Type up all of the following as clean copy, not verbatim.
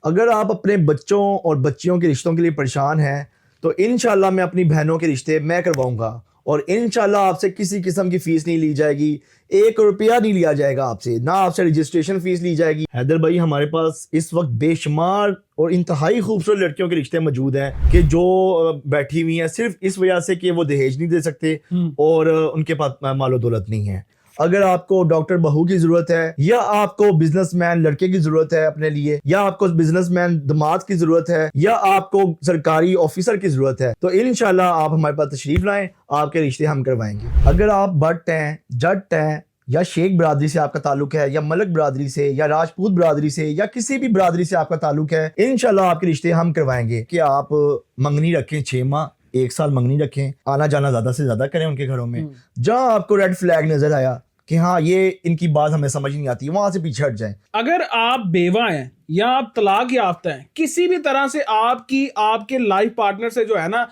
अगर आप अपने बच्चों और बच्चियों के रिश्तों के लिए परेशान हैं तो इंशाल्लाह मैं अपनी बहनों के रिश्ते मैं करवाऊंगा और इंशाल्लाह आपसे किसी किस्म की फीस नहीं ली जाएगी, 1 रुपया नहीं लिया जाएगा आपसे, ना आपसे रजिस्ट्रेशन फीस ली जाएगी। हैदर भाई, हमारे पास इस वक्त बेशुमार और इंतहाई खूबसूरत लड़कियों के रिश्ते मौजूद हैं कि जो बैठी हुई हैं सिर्फ इस वजह से कि वो दहेज नहीं दे सकते और उनके पास मालो दौलत नहीं है। अगर आपको डॉक्टर बहू की जरूरत है, या आपको बिजनेसमैन लड़के की जरूरत है अपने लिए, या आपको बिजनेसमैन दामाद की जरूरत है, या आपको सरकारी ऑफिसर की जरूरत है, तो इंशाल्लाह आप हमारे पास तशरीफ लाएं, आपके रिश्ते हम करवाएंगे। अगर आप भट्ट हैं, जट हैं, या शेख बरादरी से आपका ताल्लुक है, या मलक बरादरी से, या राजपूत बरादरी से, या किसी भी बरादरी से आपका ताल्लुक है, इंशाल्लाह आपके रिश्ते हम करवाएंगे। कि आप मंगनी रखें 6 माह, 1 साल मंगनी रखें, आना जाना ज्यादा से ज्यादा करें उनके घरों में। जहां आपको रेड फ्लैग नजर आया कि हाँ ये इनकी बात हमें समझ नहीं आती, वहां से पीछे हट जाएं। अगर आप बेवा हैं या आप तलाक याफ्ता हैं, किसी भी तरह से आपके लाइफ पार्टनर से जो है ना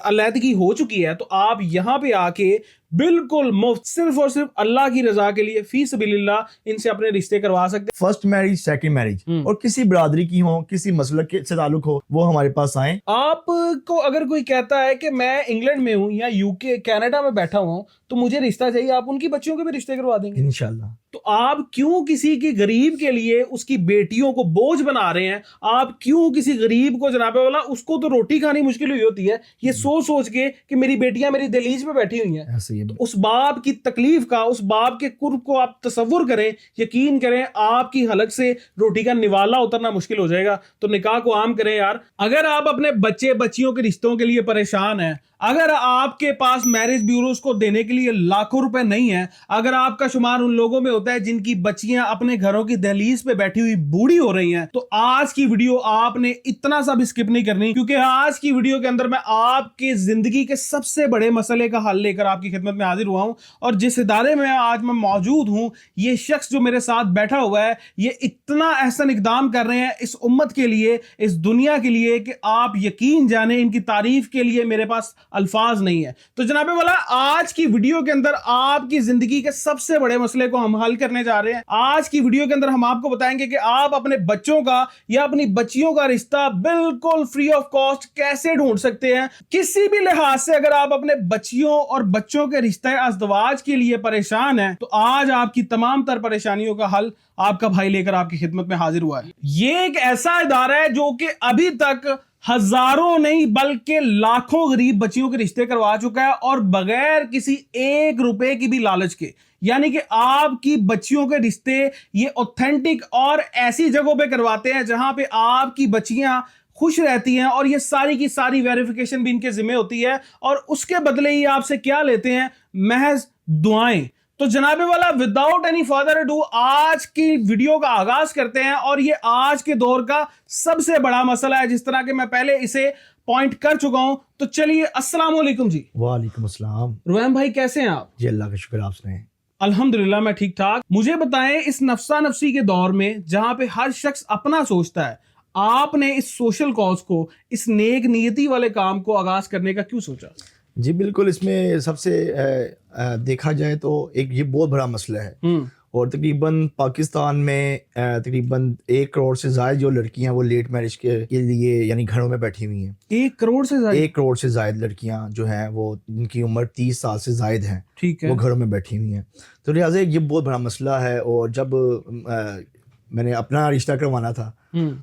अलैदगी हो चुकी है, तो आप यहाँ पे आके बिल्कुल मुफ्त सिर्फ और सिर्फ अल्लाह की रजा के लिए फी सबिलिल्लाह इनसे अपने रिश्ते करवा सकते हैं। फर्स्ट मैरिज, सेकंड मैरिज और किसी बरादरी की हो, किसी मसलक के से ताल्लुक हो, वो हमारे पास आए। आपको अगर कोई कहता है कि मैं इंग्लैंड में हूं या यूके कनाडा में बैठा हुआ हूं तो मुझे रिश्ता चाहिए, आप उनकी बच्चियों के भी रिश्ते करवा देंगे इंशाल्लाह। तो आप क्यों किसी की गरीब के लिए उसकी बेटियों को बोझ बना रहे हैं? आप क्यों किसी गरीब को, जनाबे वाला, उसको तो रोटी खानी मुश्किल हुई होती है ये सोच सोच के कि मेरी बेटियां मेरी दहलीज पे बैठी हुई हैं, तो उस बाप की तकलीफ का, उस बाप के कुर्ब को आप तसव्वुर करें, यकीन करें आपकी हलक से रोटी का निवाला उतरना मुश्किल हो जाएगा। तो निकाह को आम करें यार। अगर आप अपने बच्चे बच्चियों के रिश्तों के लिए परेशान हैं, अगर आपके पास मैरिज ब्यूरोज को देने के लिए लाखों रुपए नहीं है, अगर आपका शुमार उन लोगों में होता है जिनकी बच्चियां अपने घरों की दहलीज पे बैठी हुई बूढ़ी हो रही हैं, तो आज की वीडियो आपने इतना सा भी स्किप नहीं करनी, क्योंकि आज की वीडियो के अंदर मैं आपकी जिंदगी के सबसे बड़े मसले का हल लेकर आपकी खिदमत में हाजिर हुआ हूं। और जिस इदारे में आज मैं मौजूद हूं, ये शख्स जो मेरे साथ बैठा हुआ है, ये इतना एहसन इकदाम कर रहे हैं इस उम्मत के लिए, इस दुनिया के लिए, कि आप यकीन जाने इनकी तारीफ के लिए मेरे पास अल्फाज नहीं है। तो जनाबे वाला, आज की वीडियो के अंदर आपकी जिंदगी के सबसे बड़े मसले को हम हल करने जा रहे हैं। आज की वीडियो के अंदर हम आपको बताएंगे कि आप अपने बच्चों का या अपनी बच्चियों का रिश्ता बिल्कुल फ्री ऑफ कॉस्ट कैसे ढूंढ सकते हैं। किसी भी लिहाज से अगर आप अपने बच्चियों और बच्चों के रिश्ते अज़दवाज के लिए परेशान हैं, तो आज आपकी तमाम तर परेशानियों का हल आपका भाई लेकर आपकी खिदमत में हाजिर हुआ है। ये एक ऐसा इदारा है जो कि अभी तक हजारों नहीं बल्कि लाखों गरीब बच्चियों के रिश्ते करवा चुका है, और बगैर किसी 1 रुपए की भी लालच के। यानी कि आपकी बच्चियों के रिश्ते ये ऑथेंटिक और ऐसी जगहों पे करवाते हैं जहां पे आपकी बच्चियां खुश रहती हैं, और ये सारी की सारी वेरिफिकेशन भी इनके जिम्मे होती है, और उसके बदले ही आपसे क्या लेते हैं? महज दुआएं। तो जनाबे वाला, विदाउट एनी फर्दर अडू आज की वीडियो का आगाज करते हैं, और ये आज के दौर का सबसे बड़ा मसला है, जिस तरह के मैं पहले इसे पॉइंट कर चुका हूं। तो चलिए, अस्सलाम वालेकुम जी। वालेकुम अस्सलाम। रुवैम भाई, कैसे हैं आप? जी अल्लाह का शुक्र, आप सुनाएं। अल्हम्दुलिल्लाह मैं ठीक ठाक। मुझे बताएं, इस नफ्सा नफ्सी के दौर में जहां पे हर शख्स अपना सोचता है, आपने इस सोशल कॉज को, इस नेक नियति वाले काम को आगाज करने का क्यों सोचा? जी बिल्कुल, इसमें सबसे देखा जाए तो एक ये बहुत बड़ा मसला है, और तकरीबन पाकिस्तान में तकरीबन 1 करोड़ से ज़ायद जो लड़कियां वो लेट मैरिज के लिए यानी घरों में बैठी हुई हैं। 1 करोड़ से ज़ायद? 1 करोड़ से ज़ायद लड़कियां जो हैं वो, जिनकी उम्र 30 साल से ज़ायद हैं, ठीक है, वो घरों में बैठी हुई हैं। तो लिहाजा ये बहुत बड़ा मसला है। और जब मैंने अपना रिश्ता करवाना था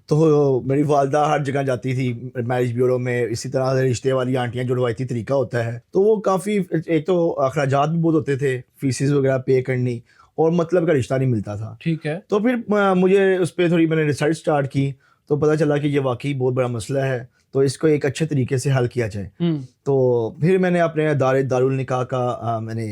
तो मेरी वालदा हर जगह जाती थी मैरिज ब्यूरो में, इसी तरह से रिश्ते वाली आंटियां जो रवायती तरीका होता है, तो वो काफ़ी, एक तो अखराजात भी बहुत होते थे, फीसिस वगैरह पे करनी, और मतलब का रिश्ता नहीं मिलता था। ठीक है। तो फिर मुझे उस पर थोड़ी मैंने रिसर्च स्टार्ट की, तो पता चला कि ये वाकई बहुत बड़ा मसला है, तो इसको एक अच्छे तरीके से हल किया जाए। तो फिर मैंने अपने दारुल निकाह का मैंने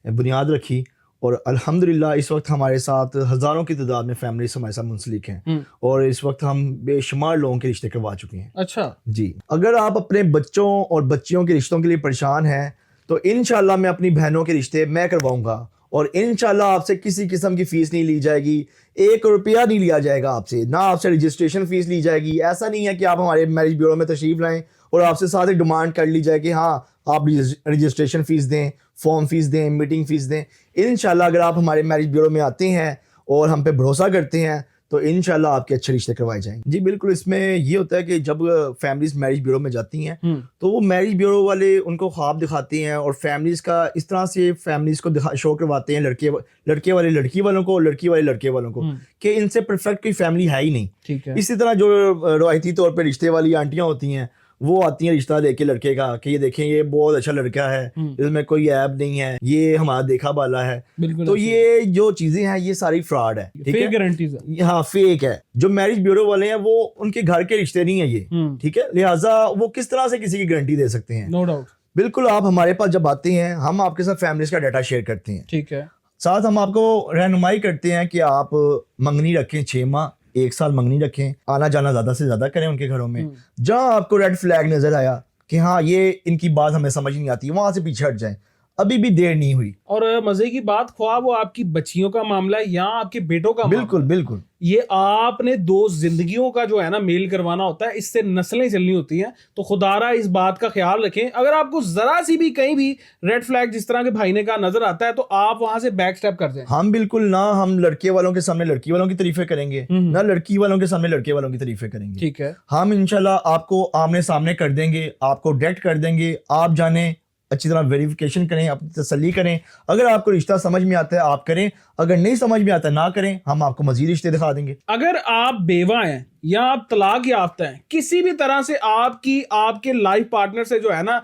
बुनियाद रखी, और अल्हम्दुलिल्लाह इस वक्त हमारे साथ हज़ारों की तादाद में फैमिली हमारे साथ मुंसलिक हैं, और इस वक्त हम बेशुमार लोगों के रिश्ते करवा चुके हैं। अच्छा जी। अगर आप अपने बच्चों और बच्चियों के रिश्तों के लिए परेशान हैं तो इंशाल्लाह मैं अपनी बहनों के रिश्ते मैं करवाऊंगा, और इंशाल्लाह आपसे किसी किस्म की फीस नहीं ली जाएगी, 1 रुपया नहीं लिया जाएगा आपसे, ना आपसे रजिस्ट्रेशन फीस ली जाएगी। ऐसा नहीं है कि आप हमारे मैरिज ब्यूरो में तशरीफ लाएं और आपसे साथ एक डिमांड कर ली जाए कि हाँ आप रजिस्ट्रेशन फीस दें, फॉर्म फीस दें, मीटिंग फीस दें। इंशाल्लाह अगर आप हमारे मैरिज ब्यूरो में आते हैं और हम पे भरोसा करते हैं तो इंशाल्लाह आपके अच्छे रिश्ते करवाए जाएंगे। जी बिल्कुल, इसमें ये होता है कि जब फैमिलीज मैरिज ब्यूरो में जाती हैं तो वो मैरिज ब्यूरो वाले उनको ख्वाब दिखाते हैं और फैमिलीज का इस तरह से फैमिलीज को शो करवाते हैं, लड़के वाले लड़की वालों को और लड़की वाले लड़के वालों को, कि इनसे परफेक्ट कोई फैमिली है ही नहीं। ठीक है। इसी तरह जो रवायती तौर पर रिश्ते वाली आंटियां होती हैं वो आती हैं रिश्ता लेके लड़के का कि ये देखें ये बहुत अच्छा लड़का है, इसमें कोई ऐब नहीं है, ये हमारा देखा बाला है। तो ये जो चीजें हैं ये सारी फ्रॉड है, ठीक है, गारंटीज है, हाँ फेक है। जो मैरिज ब्यूरो वाले हैं वो उनके घर के रिश्ते नहीं है ये, ठीक है, लिहाजा वो किस तरह से किसी की गारंटी दे सकते हैं। No doubt. बिल्कुल, आप हमारे पास जब आते हैं हम आपके साथ फैमिलीज का डाटा शेयर करते हैं, ठीक है, साथ हम आपको रहनुमाई करते हैं कि आप मंगनी रखें 6 माह 1 साल मंगनी रखें, आना जाना ज्यादा से ज्यादा करें उनके घरों में। जहां आपको रेड फ्लैग नजर आया कि हाँ ये इनकी बात हमें समझ नहीं आती, वहां से पीछे हट जाएं, अभी भी देर नहीं हुई। और मजे की बात, ख्वाह वो आपकी बच्चियों का मामला है या आपके बेटों का बिल्कुल मामला, बिल्कुल, ये आपने 2 जिंदगियों का जो है ना मेल करवाना होता है, इससे नस्लें चलनी होती हैं। तो खुदारा इस बात का ख्याल रखें, अगर आपको जरा सी भी कहीं भी रेड फ्लैग जिस तरह के भाई ने कहा नजर आता है तो आप वहां से बैक स्टेप कर जाएं। हम बिल्कुल ना हम लड़के वालों के सामने लड़की वालों की तारीफें करेंगे, ना लड़की वालों के सामने लड़के वालों की तारीफें करेंगे। ठीक है, हम इंशाल्लाह आपको आमने सामने कर देंगे, आपको डायरेक्ट कर देंगे, आप जाने अच्छी तरह वेरिफिकेशन करें, अपनी तसल्ली करें। अगर आपको रिश्ता समझ में आता है आप करें, अगर नहीं समझ में आता ना करें, हम आपको मजीद रिश्ते दिखा देंगे। अगर आप बेवा हैं या आप तलाक याफ्ता हैं, किसी भी तरह से आपके लाइफ पार्टनर से जो है ना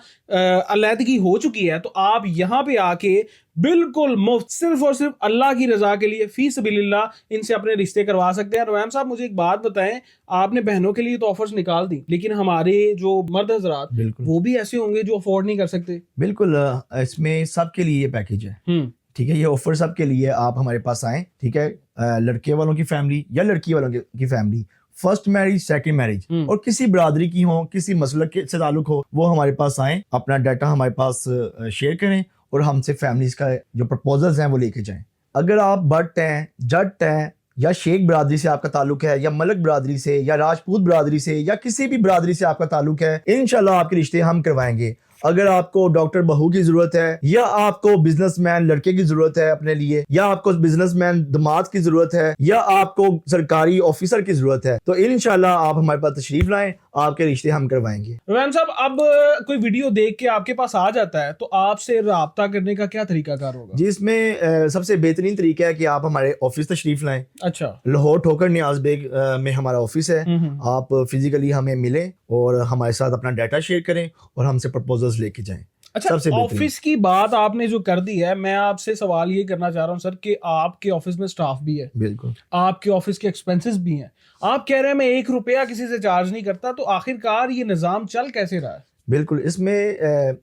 अलैदगी हो चुकी है, तो आप यहाँ पे आके बिल्कुल मुफ्त सिर्फ और सिर्फ अल्लाह की रजा के लिए फी सबिलिल्लाह इनसे अपने रिश्ते करवा सकते हैं। रुवैम साहब, मुझे एक बात बताएं, आपने बहनों के लिए तो ऑफर्स निकाल दी, लेकिन हमारे जो मर्द हजरात वो भी ऐसे होंगे जो अफोर्ड नहीं कर सकते। बिल्कुल, इसमें सबके लिए ये पैकेज है, ठीक है, ये ऑफर सबके लिए। आप हमारे पास आएं, ठीक है, लड़के वालों की फैमिली या लड़की वालों की family, first marriage second marriage और किसी बरादरी की हो, किसी मसलक से ताल्लुक हो, वो हमारे पास आएं, अपना डाटा हमारे पास शेयर करें और हमसे फैमिलीज का जो प्रपोजल्स हैं वो लेके जाएं। अगर आप भट्ट हैं, जट हैं या शेख बरादरी से आपका ताल्लुक है, या मलक बरादरी से या राजपूत बरादरी से या किसी भी बरादरी से आपका ताल्लुक है, इंशाल्लाह आपके रिश्ते हम करवाएंगे। अगर आपको डॉक्टर बहू की जरूरत है, या आपको बिजनेसमैन लड़के की जरूरत है अपने लिए, या आपको बिजनेसमैन दामाद की जरूरत है, या आपको सरकारी ऑफिसर की जरूरत है, तो इंशाल्लाह आप हमारे पास तशरीफ लाएं, आपके रिश्ते हम करवाएंगे। रुवैम साहब, अब कोई वीडियो देख के आपके पास आ जाता है तो आपसे राब्ता करने का क्या तरीकाकार होगा? जी, इसमें सबसे बेहतरीन तरीका है कि आप हमारे ऑफिस तशरीफ लाएं। अच्छा, लाहौर ठोकर नियाज बेग में हमारा ऑफिस है। आप फिजिकली हमें मिलें और हमारे साथ अपना डाटा शेयर करें और हमसे प्रपोजल्स लेके जाएं। अच्छा, ऑफिस की बात आपने जो कर दी है, मैं आपसे सवाल ये करना चाह रहा हूँ सर कि आपके ऑफिस में स्टाफ भी है, बिल्कुल, आपके ऑफिस के एक्सपेंसेस भी हैं, आप कह रहे हैं मैं 1 रुपया किसी से चार्ज नहीं करता, तो आखिरकार ये निजाम चल कैसे रहा है? बिल्कुल, इसमें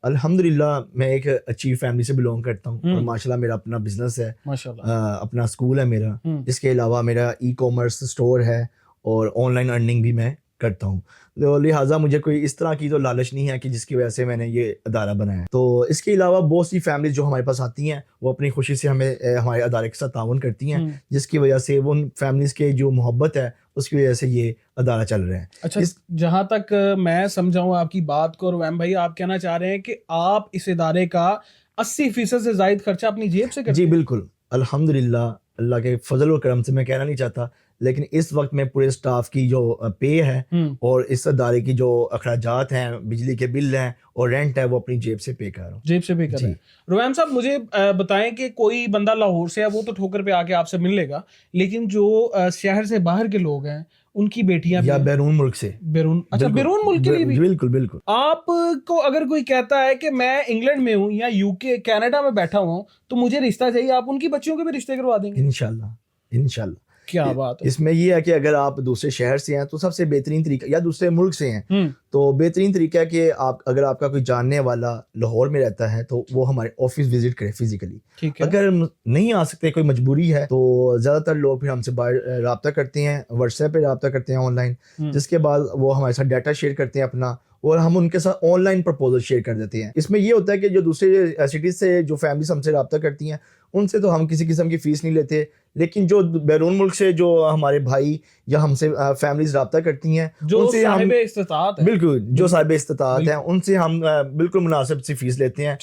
अल्हम्दुलिल्लाह मैं एक अच्छी फैमिली से बिलोंग करता हूँ और माशाल्लाह मेरा अपना बिजनेस है, माशाल्लाह अपना स्कूल है मेरा, इसके अलावा मेरा ई-कॉमर्स स्टोर है और ऑनलाइन अर्निंग भी मैं करता हूँ। तो लिहाजा मुझे कोई इस तरह की तो लालच नहीं है कि जिसकी वजह से मैंने ये अदारा बनाया। तो इसके अलावा बहुत सी फैमिलीज जो हमारे पास आती हैं वो अपनी खुशी से हमें हमारे अदारे के साथ ताउन करती हैं, जिसकी वजह से वो उन फैमिलीज के जो मोहब्बत है उसकी वजह से ये अदारा चल रहा है। अच्छा, जहाँ तक मैं समझाऊँ आपकी बात को, रुवैम भाई, आप कहना चाह रहे हैं कि आप इस इदारे का 80% से ज्यादा खर्चा अपनी जेब से करते हैं? जी बिल्कुल, अल्हम्दुलिल्लाह, अल्लाह के फजल और करम से मैं कहना नहीं चाहता, लेकिन इस वक्त में पूरे स्टाफ की जो पे है और इस अदारे की जो अखराजात हैं, बिजली के बिल हैं और रेंट है, वो अपनी जेब से पे कर रहा हूँ। जेब से पे कर रहे हैं। रुवैम साहब, मुझे बताएं कि कोई बंदा लाहौर से है, वो तो ठोकर पे आके आपसे मिल लेगा, लेकिन जो शहर से बाहर के लोग हैं, उनकी बेटियां या बैरून मुल्क से, अच्छा, बैरून मुल्क के लिए भी? बिल्कुल बिल्कुल। आपको अगर कोई कहता है कि मैं इंग्लैंड में हूँ या यूके कनाडा में बैठा हुआ हूँ तो मुझे रिश्ता चाहिए, आप उनकी बच्चियों के भी रिश्ते करवा देंगे? इंशाल्लाह, इंशाल्लाह। क्या बात है। इसमें ये है कि अगर आप दूसरे शहर से हैं तो सबसे बेहतरीन तरीका, या दूसरे मुल्क से हैं तो बेहतरीन तरीका है कि आप, अगर आपका कोई जानने वाला लाहौर में रहता है तो वो हमारे ऑफिस विजिट करे फिजिकली। अगर नहीं आ सकते, कोई मजबूरी है, तो ज्यादातर लोग फिर हमसे बाहर रब्ता करते हैं, व्हाट्सएप पे रब्ता करते हैं ऑनलाइन, जिसके बाद वो हमारे साथ डाटा शेयर करते हैं अपना, और हम उनके साथ ऑनलाइन प्रपोजल शेयर कर देते हैं। इसमें ये होता है कि जो दूसरे सिटीज से जो फैमिलीज हमसे रब्ता करती हैं उनसे तो हम किसी किस्म की फीस नहीं लेते, लेकिन जो बैरून मुल्क से जो हमारे भाई या हमसे फैमिलीज रब्ता करती हैं, जो साहिब इस्तिताअत है, बिल्कुल, जो साहिब इस्तिताअत हैं, उनसे हम बिल्कुल मुनासिब सी फीस लेते हैं,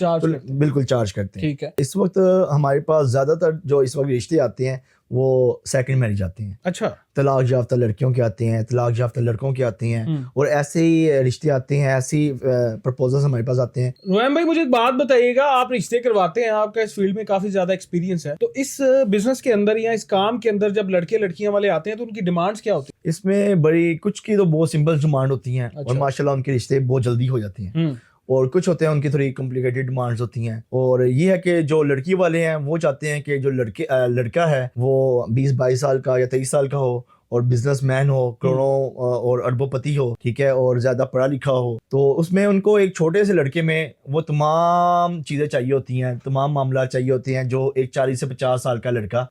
बिल्कुल चार्ज करते हैं। ठीक है। इस वक्त हमारे पास ज्यादातर जो इस वक्त रिश्ते आते हैं वो सेकंड मैरिज आते हैं। अच्छा। तलाक याफ्ता लड़कियों के आते हैं, तलाक याफ्ता लड़कों के आते हैं, और ऐसे ही रिश्ते आते हैं, ऐसी प्रपोजल्स हमारे पास आते हैं। रोहन भाई मुझे एक बात बताइएगा, आप रिश्ते करवाते हैं, आपका इस फील्ड में काफी ज्यादा एक्सपीरियंस है, तो इस बिजनेस के अंदर या इस काम के अंदर जब लड़के लड़कियां वाले आते हैं तो उनकी डिमांड्स क्या होती इसमें बड़ी कुछ की तो बहुत सिंपल डिमांड होती हैं, और अच्छा। माशाल्लाह उनके रिश्ते बहुत जल्दी हो जाते हैं। है? और कुछ होते हैं उनकी थोड़ी कॉम्प्लिकेटेड डिमांड्स होती हैं। और ये है कि जो लड़की वाले हैं वो चाहते हैं कि जो लड़का है वो 20-22 साल का या 23 साल का हो, और बिजनेसमैन हो, करोड़ों और अरबोपति हो, ठीक है, और ज्यादा पढ़ा लिखा हो। तो उसमें उनको एक छोटे से लड़के में वो तमाम चीजें चाहिए होती हैं, तमाम मामला चाहिए होते हैं जो एक 40 से 50 साल का लड़का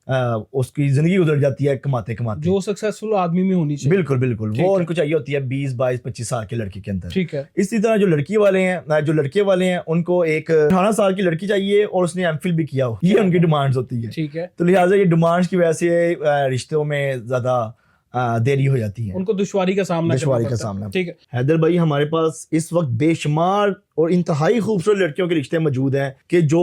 उसकी जिंदगी गुजर जाती है कमाते कमाते। जो सक्सेसफुल आदमी में होनी चाहिए। बिल्कुल बिल्कुल, वो उनको चाहिए होती है 20-22-25 साल के लड़के के अंदर। ठीक है। इसी तरह जो लड़की वाले हैं, जो लड़के वाले हैं, उनको एक 18 साल की लड़की चाहिए और उसने एमफिल भी किया हो, ये उनकी डिमांड्स होती है। ठीक है। तो लिहाजा ये डिमांड्स की वजह से रिश्तों में ज्यादा देरी हो जाती है, उनको दुश्वारी का सामना ठीक है। हैदर भाई, हमारे पास इस वक्त बेशुमार और इंतहाई खूबसूरत लड़कियों के रिश्ते मौजूद हैं कि जो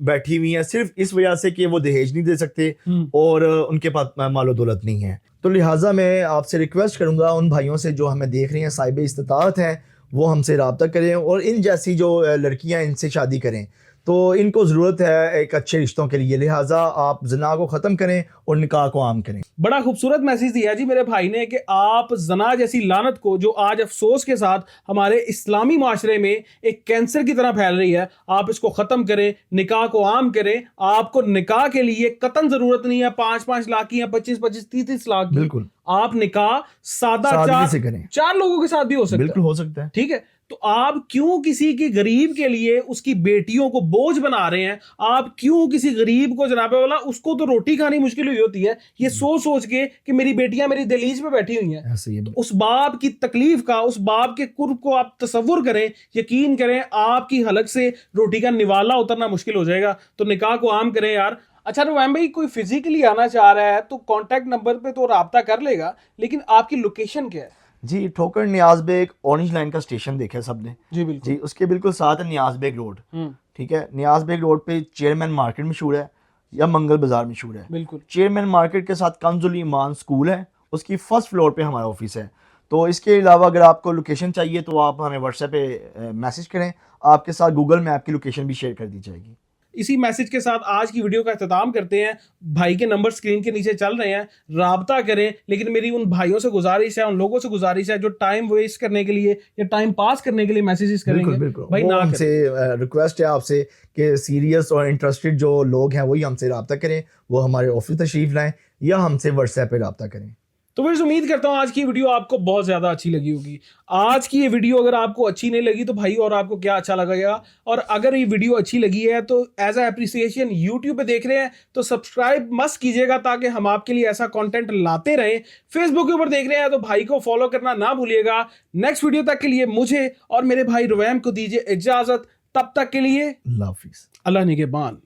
बैठी हुई हैं सिर्फ इस वजह से कि वो दहेज नहीं दे सकते और उनके पास मालो दौलत नहीं है। तो लिहाजा मैं आपसे रिक्वेस्ट करूंगा उन भाइयों से जो हमें देख रहे हैं, साहिब इस्तिताअत हैं, वो हमसे रब्ता करें और इन जैसी जो लड़कियां इनसे शादी करें। तो इनको ज़रूरत है एक अच्छे रिश्तों के लिए, लिहाजा आप जना को ख़त्म करें और निकाह को आम करें। बड़ा खूबसूरत मैसेज दिया जी मेरे भाई ने कि आप जना जैसी लानत को, जो आज अफसोस के साथ हमारे इस्लामी माशरे में एक कैंसर की तरह फैल रही है, आप इसको ख़त्म करें, निकाह को आम करें। आपको निकाह के लिए कतन ज़रूरत नहीं है 5-5 लाख की या 25-25 30-30 लाख की। बिल्कुल, आप निकाह सादा चार लोगों के साथ भी हो सकता है। बिल्कुल हो सकता है। ठीक है। तो आप क्यों किसी की गरीब के लिए उसकी बेटियों को बोझ बना रहे हैं? आप क्यों किसी गरीब को, जनाबे वाला, उसको तो रोटी खानी मुश्किल हुई होती है ये सोच सोच के कि मेरी बेटियां मेरी दहलीज पे बैठी हुई हैं। तो उस बाप की तकलीफ का, उस बाप के कुर्ब को आप तसव्वुर करें, यकीन करें आपकी हलक से रोटी का निवाला उतरना मुश्किल हो जाएगा। तो निकाह को आम करें यार। अच्छा रुवैम भाई, कोई फिजिकली आना चाह रहा है तो कांटेक्ट नंबर पे तो राब्ता कर लेगा, लेकिन आपकी लोकेशन क्या है? जी, ठोकर नियाज बेग ऑरेंज लाइन का स्टेशन देखा है सबने? जी बिल्कुल। जी, उसके बिल्कुल साथ है नियाज बेग रोड। ठीक है, नियाज बेग रोड पे चेयरमैन मार्केट मशहूर है या मंगल बाजार मशहूर है। बिल्कुल। चेयरमैन मार्केट के साथ कंजुल ईमान स्कूल है, उसकी फर्स्ट फ्लोर पे हमारा ऑफिस है। तो इसके अलावा अगर आपको लोकेशन चाहिए तो आप हमें व्हाट्सएप पे मैसेज करें, आपके साथ गूगल मैप की लोकेशन भी शेयर कर दी जाएगी। इसी मैसेज के साथ आज की वीडियो का इख्तिताम करते हैं। भाई के नंबर स्क्रीन के नीचे चल रहे हैं, राब्ता करें। लेकिन मेरी उन भाइयों से गुजारिश है, उन लोगों से गुजारिश है जो टाइम वेस्ट करने के लिए या टाइम पास करने के लिए मैसेजेस करेंगे, भाई ना हमसे रिक्वेस्ट है आपसे कि सीरियस और इंटरेस्टेड जो लोग हैं वही हमसे राब्ता करें, वो हमारे ऑफिस तशरीफ लाएं या हमसे व्हाट्सएप पे राब्ता करें। तो फिर उम्मीद करता हूँ आज की वीडियो आपको बहुत ज़्यादा अच्छी लगी होगी। आज की ये वीडियो अगर आपको अच्छी नहीं लगी तो भाई और आपको क्या अच्छा लगेगा। और अगर ये वीडियो अच्छी लगी है तो एज अ एप्रिसिएशन यूट्यूब पे देख रहे हैं तो सब्सक्राइब मस्ट कीजिएगा ताकि हम आपके लिए ऐसा कंटेंट लाते रहें। फेसबुक के ऊपर देख रहे हैं तो भाई को फॉलो करना ना भूलिएगा। नेक्स्ट वीडियो तक के लिए मुझे और मेरे भाई रुवैम को दीजिए इजाज़त। तब तक के लिए अल्लाह हाफिज़, अल्लाह निगहबान।